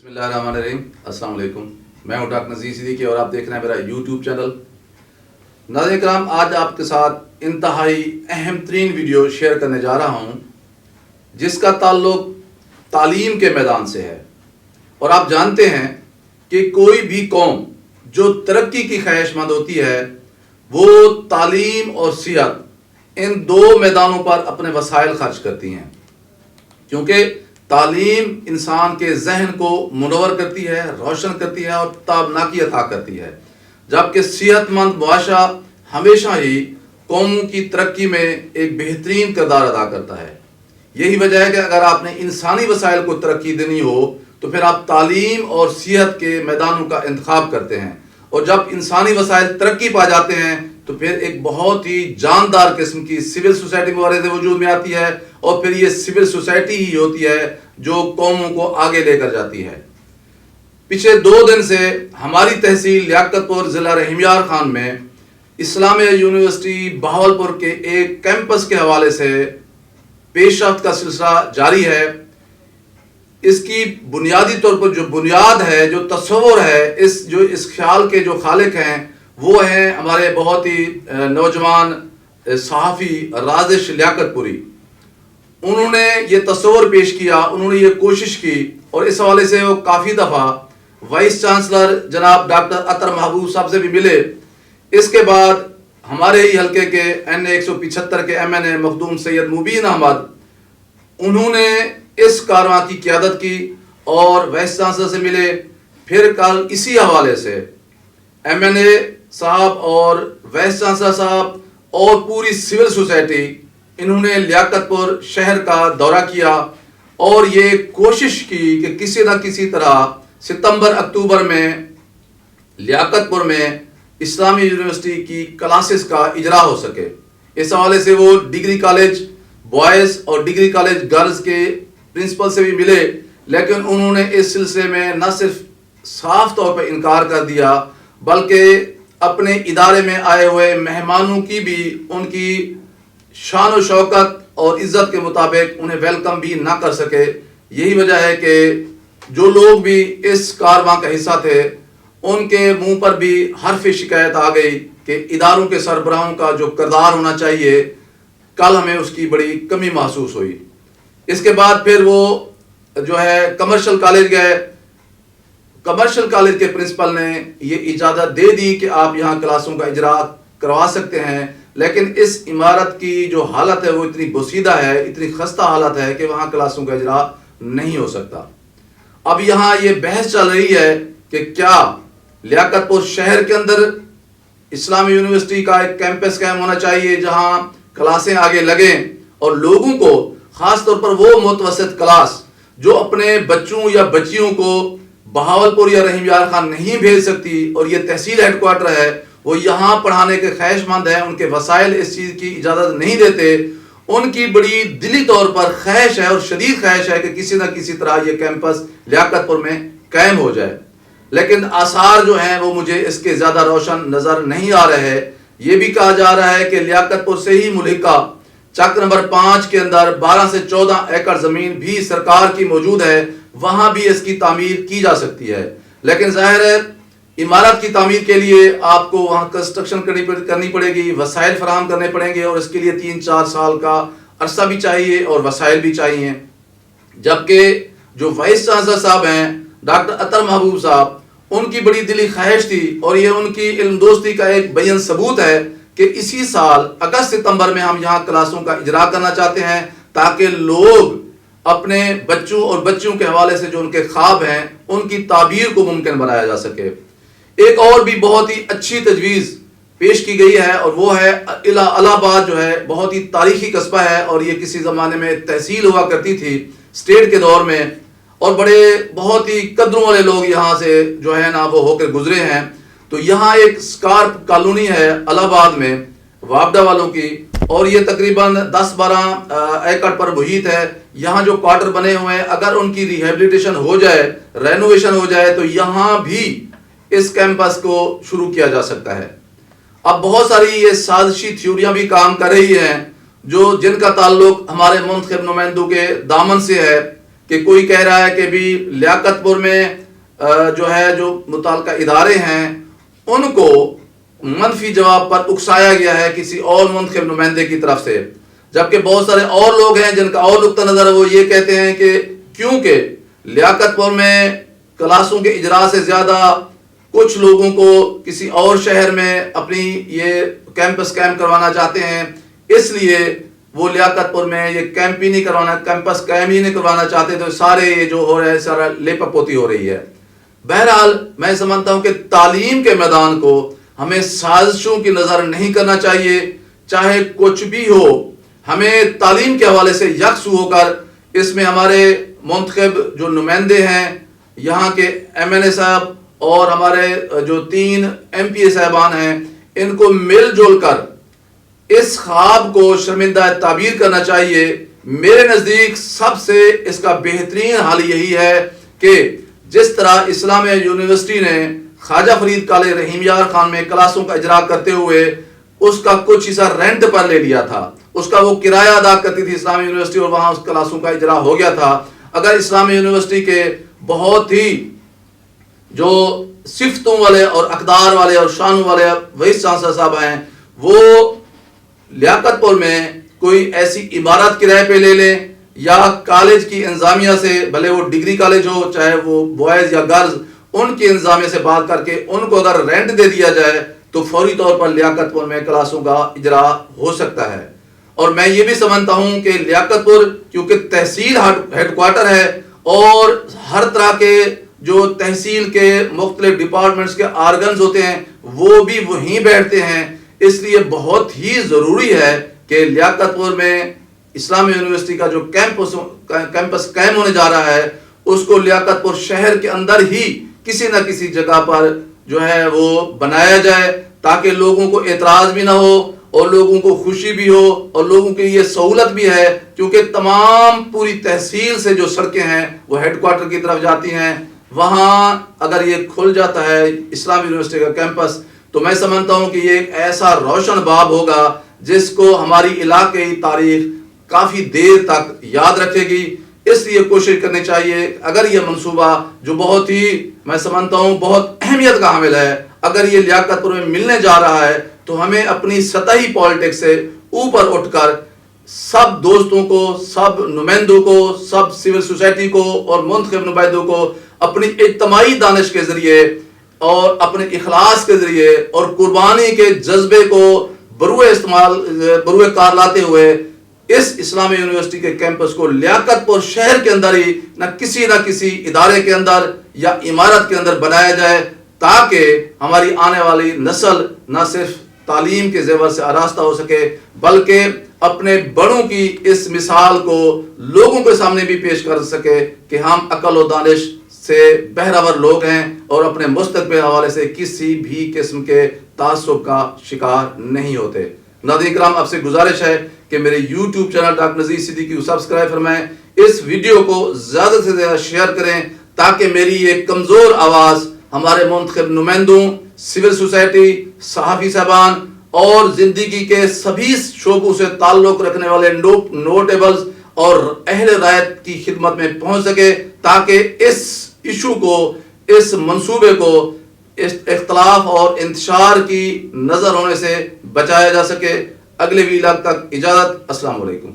بسم اللہ الرحمن الرحیم. السلام علیکم. میں ہوں ڈاکٹر نذیر صدیقی اور آپ دیکھ رہے ہیں میرا یوٹیوب چینل. ناظرین کرام، آج آپ کے ساتھ انتہائی اہم ترین ویڈیو شیئر کرنے جا رہا ہوں جس کا تعلق تعلیم کے میدان سے ہے. اور آپ جانتے ہیں کہ کوئی بھی قوم جو ترقی کی خواہش مند ہوتی ہے وہ تعلیم اور صحت ان دو میدانوں پر اپنے وسائل خرچ کرتی ہیں، کیونکہ تعلیم انسان کے ذہن کو منور کرتی ہے، روشن کرتی ہے اور تابناکی عطا کرتی ہے، جبکہ صحت مند معاشرہ ہمیشہ ہی قوموں کی ترقی میں ایک بہترین کردار ادا کرتا ہے. یہی وجہ ہے کہ اگر آپ نے انسانی وسائل کو ترقی دینی ہو تو پھر آپ تعلیم اور صحت کے میدانوں کا انتخاب کرتے ہیں، اور جب انسانی وسائل ترقی پا جاتے ہیں تو پھر ایک بہت ہی جاندار قسم کی سول سوسائٹی مبارز وجود میں آتی ہے، اور پھر یہ سول سوسائٹی ہی ہوتی ہے جو قوموں کو آگے لے کر جاتی ہے. پچھلے 2 دن سے ہماری تحصیل لیاقت پور ضلع رحیم یار خان میں اسلامیہ یونیورسٹی بہاولپور کے ایک کیمپس کے حوالے سے پیش رفت کا سلسلہ جاری ہے. اس کی بنیادی طور پر جو بنیاد ہے، جو تصور ہے، اس خیال کے جو خالق ہیں وہ ہیں ہمارے بہت ہی نوجوان صحافی رازش لیاقت پوری. انہوں نے یہ تصور پیش کیا، انہوں نے یہ کوشش کی، اور اس حوالے سے وہ کافی دفعہ وائس چانسلر جناب ڈاکٹر اطہر محبوب صاحب سے بھی ملے. اس کے بعد ہمارے ہی حلقے کے NA 175 کے MNA مخدوم سید مبین احمد، انہوں نے اس کارروائی کی قیادت کی اور وائس چانسلر سے ملے. پھر کل اسی حوالے سے MNA صاحب اور وائس چانسلر صاحب اور پوری سول سوسائٹی، انہوں نے لیاقت پور شہر کا دورہ کیا اور یہ کوشش کی کہ کسی نہ کسی طرح ستمبر اکتوبر میں لیاقت پور میں اسلامی یونیورسٹی کی کلاسز کا اجرا ہو سکے. اس حوالے سے وہ ڈگری کالج بوائز اور ڈگری کالج گرلز کے پرنسپل سے بھی ملے، لیکن انہوں نے اس سلسلے میں نہ صرف صاف طور پر انکار کر دیا بلکہ اپنے ادارے میں آئے ہوئے مہمانوں کی بھی ان کی شان و شوکت اور عزت کے مطابق انہیں ویلکم بھی نہ کر سکے. یہی وجہ ہے کہ جو لوگ بھی اس کارواں کا حصہ تھے ان کے منہ پر بھی حرف شکایت آ گئی کہ اداروں کے سربراہوں کا جو کردار ہونا چاہیے، کل ہمیں اس کی بڑی کمی محسوس ہوئی. اس کے بعد پھر وہ جو ہے کمرشل کالج گئے. کمرشل کالج کے پرنسپل نے یہ اجازت دے دی کہ آپ یہاں کلاسوں کا اجرا کروا سکتے ہیں، لیکن اس عمارت کی جو حالت ہے وہ اتنی بوسیدہ ہے، اتنی خستہ حالت ہے کہ وہاں کلاسوں کا اجرا نہیں ہو سکتا. اب یہاں یہ بحث چل رہی ہے کہ کیا لیاقت پور شہر کے اندر اسلامی یونیورسٹی کا ایک کیمپس قائم ہونا چاہیے جہاں کلاسیں آگے لگیں، اور لوگوں کو خاص طور پر وہ متوسط کلاس جو اپنے بچوں یا بچیوں کو بہاولپور یا رحیم یار خان نہیں بھیج سکتی اور یہ تحصیل ہیڈ کوارٹر ہے، وہ یہاں پڑھانے کے خواہش مند ہیں، ان کے وسائل اس چیز کی اجازت نہیں دیتے. ان کی بڑی دلی طور پر خواہش ہے اور شدید خواہش ہے کہ کسی نہ کسی طرح یہ کیمپس لیاقت پور میں قائم ہو جائے، لیکن آثار جو ہیں وہ مجھے اس کے زیادہ روشن نظر نہیں آ رہے. یہ بھی کہا جا رہا ہے کہ لیاقت پور سے ہی ملحقہ چک نمبر 5 کے اندر 12 سے 14 ایکڑ زمین بھی سرکار کی موجود ہے، وہاں بھی اس کی تعمیر کی جا سکتی ہے. لیکن ظاہر ہے عمارت کی تعمیر کے لیے آپ کو وہاں کنسٹرکشن کرنی پڑے گی، وسائل فراہم کرنے پڑیں گے، اور اس کے لیے 3-4 سال کا عرصہ بھی چاہیے اور وسائل بھی چاہیے. جبکہ جو وائس چانسلر صاحب ہیں ڈاکٹر اطہر محبوب صاحب، ان کی بڑی دلی خواہش تھی، اور یہ ان کی علم دوستی کا ایک بیان ثبوت ہے کہ اسی سال اگست ستمبر میں ہم یہاں کلاسوں کا اجرا کرنا چاہتے ہیں تاکہ لوگ اپنے بچوں اور بچیوں کے حوالے سے جو ان کے خواب ہیں ان کی تعبیر کو ممکن بنایا جا سکے. ایک اور بھی بہت ہی اچھی تجویز پیش کی گئی ہے، اور وہ ہے الہ آباد جو ہے بہت ہی تاریخی قصبہ ہے، اور یہ کسی زمانے میں تحصیل ہوا کرتی تھی اسٹیٹ کے دور میں، اور بڑے بہت ہی قدروں والے لوگ یہاں سے جو ہے نا وہ ہو کر گزرے ہیں. تو یہاں ایک اسکارپ کالونی ہے الہ آباد میں وابڈا والوں کی، اور یہ تقریباً 10-12 ایکڑ پر محیط ہے. یہاں جو کوارٹر بنے ہوئے ہیں اگر ان کی ریہیبلیٹیشن ہو جائے، رینوویشن ہو جائے، تو یہاں بھی اس کیمپس کو شروع کیا جا سکتا ہے. اب بہت ساری یہ سازشی تھیوریاں بھی کام کر رہی ہیں جن کا تعلق ہمارے منتخب نمائندوں کے دامن سے ہے. کہ کوئی کہہ رہا ہے کہ بھی لیاقت پور میں جو متعلقہ ادارے ہیں ان کو منفی جواب پر اکسایا گیا ہے کسی اور منتخب نمائندے کی طرف سے، جبکہ بہت سارے اور لوگ ہیں جن کا اور نقطہ نظر ہے، وہ یہ کہتے ہیں کہ کیونکہ لیاقت پور میں کلاسوں کے اجراء سے زیادہ کچھ لوگوں کو کسی اور شہر میں اپنی یہ کیمپس قائم کروانا چاہتے ہیں، اس لیے وہ لیاقت پور میں یہ کیمپس قائم ہی نہیں کروانا چاہتے، تو سارے یہ جو ہو رہا ہے سارا لیپا پوتی ہو رہی ہے۔ بہرحال میں سمجھتا ہوں کہ تعلیم کے میدان کو ہمیں سازشوں کی نظر نہیں کرنا چاہیے، چاہے کچھ بھی ہو، ہمیں تعلیم کے حوالے سے یکسو ہو کر اس میں ہمارے منتخب جو نمائندے ہیں یہاں کے ایم این اے صاحب اور ہمارے جو 3 ایم پی اے صاحبان ہیں، ان کو مل جل کر اس خواب کو شرمندہ تعبیر کرنا چاہیے۔ میرے نزدیک سب سے اس کا بہترین حل یہی ہے کہ جس طرح اسلامیہ یونیورسٹی نے خواجہ فرید کالج رحیم یار خان میں کلاسوں کا اجرا کرتے ہوئے اس کا کچھ حصہ رینٹ پر لے لیا تھا، اس کا وہ کرایہ ادا کرتی تھی اسلامی یونیورسٹی، اور وہاں اس کلاسوں کا اجرا ہو گیا تھا۔ اگر اسلامی یونیورسٹی کے بہت ہی جو صفتوں والے اور اقدار والے اور شانوں والے وائس چانسلر صاحب ہیں، وہ لیاقت پور میں کوئی ایسی عمارت کرائے پہ لے لیں یا کالج کی انتظامیہ سے، بھلے وہ ڈگری کالج ہو چاہے وہ بوائز یا گرلز، ان کی انتظامیہ سے بات کر کے ان کو اگر رینٹ دے دیا جائے تو فوری طور پر لیاقت پور میں کلاسوں کا اجرا ہو سکتا ہے۔ اور میں یہ بھی سمجھتا ہوں کہ لیاقت پور کیونکہ تحصیل ہیڈ کوارٹر ہے اور ہر طرح کے جو تحصیل کے مختلف ڈپارٹمنٹس کے آرگنز ہوتے ہیں وہ بھی وہیں بیٹھتے ہیں، اس لیے بہت ہی ضروری ہے کہ لیاقت پور میں اسلامی یونیورسٹی کا جو کیمپس قائم ہونے جا رہا ہے اس کو لیاقت پور شہر کے اندر ہی کسی نہ کسی جگہ پر جو ہے وہ بنایا جائے، تاکہ لوگوں کو اعتراض بھی نہ ہو اور لوگوں کو خوشی بھی ہو اور لوگوں کی یہ سہولت بھی ہے، کیونکہ تمام پوری تحصیل سے جو سڑکیں ہیں وہ ہیڈ کوارٹر کی طرف جاتی ہیں۔ وہاں اگر یہ کھل جاتا ہے اسلامی یونیورسٹی کا کیمپس تو میں سمجھتا ہوں کہ یہ ایک ایسا روشن باب ہوگا جس کو ہماری علاقائی تاریخ کافی دیر تک یاد رکھے گی۔ اس لیے کوشش کرنی چاہیے، اگر یہ منصوبہ جو بہت ہی میں سمجھتا ہوں بہت اہمیت کا حامل ہے، اگر یہ لیاقت پور میں ملنے جا رہا ہے تو ہمیں اپنی سطحی پالیٹکس سے اوپر اٹھ کر سب دوستوں کو، سب نمائندوں کو، سب سول سوسائٹی کو اور منتخب نمائندوں کو اپنی اجتماعی دانش کے ذریعے اور اپنے اخلاص کے ذریعے اور قربانی کے جذبے کو بروئے کار لاتے ہوئے اس اسلامی یونیورسٹی کے کیمپس کو لیاقت پور شہر کے اندر ہی نہ کسی ادارے کے اندر یا عمارت کے اندر بنایا جائے، تاکہ ہماری آنے والی نسل نہ صرف تعلیم کے زیور سے آراستہ ہو سکے بلکہ اپنے بڑوں کی اس مثال کو لوگوں کے سامنے بھی پیش کر سکے کہ ہم عقل و دانش سے بہرور لوگ ہیں اور اپنے مستقبل حوالے سے کسی بھی قسم کے تعصب کا شکار نہیں ہوتے۔ ناظرین کرام، آپ سے گزارش ہے کہ میرے YouTube channel doctor Nazir Siddiqui کو سبسکرائب فرمائیں، اس ویڈیو کو زیادہ سے زیادہ شیئر کریں تاکہ میری یہ کمزور آواز ہمارے منتخب نمائندوں، سول سوسائٹی، صحافی صاحبان اور زندگی کے سبھی شعبوں سے تعلق رکھنے والے نوٹیبلز اور اہل رعایت کی خدمت میں پہنچ سکے، تاکہ اس ایشو کو، اس منصوبے کو اس اختلاف اور انتشار کی نظر ہونے سے بچایا جا سکے۔ اگلے ویلاگ تک اجازت، السلام علیکم۔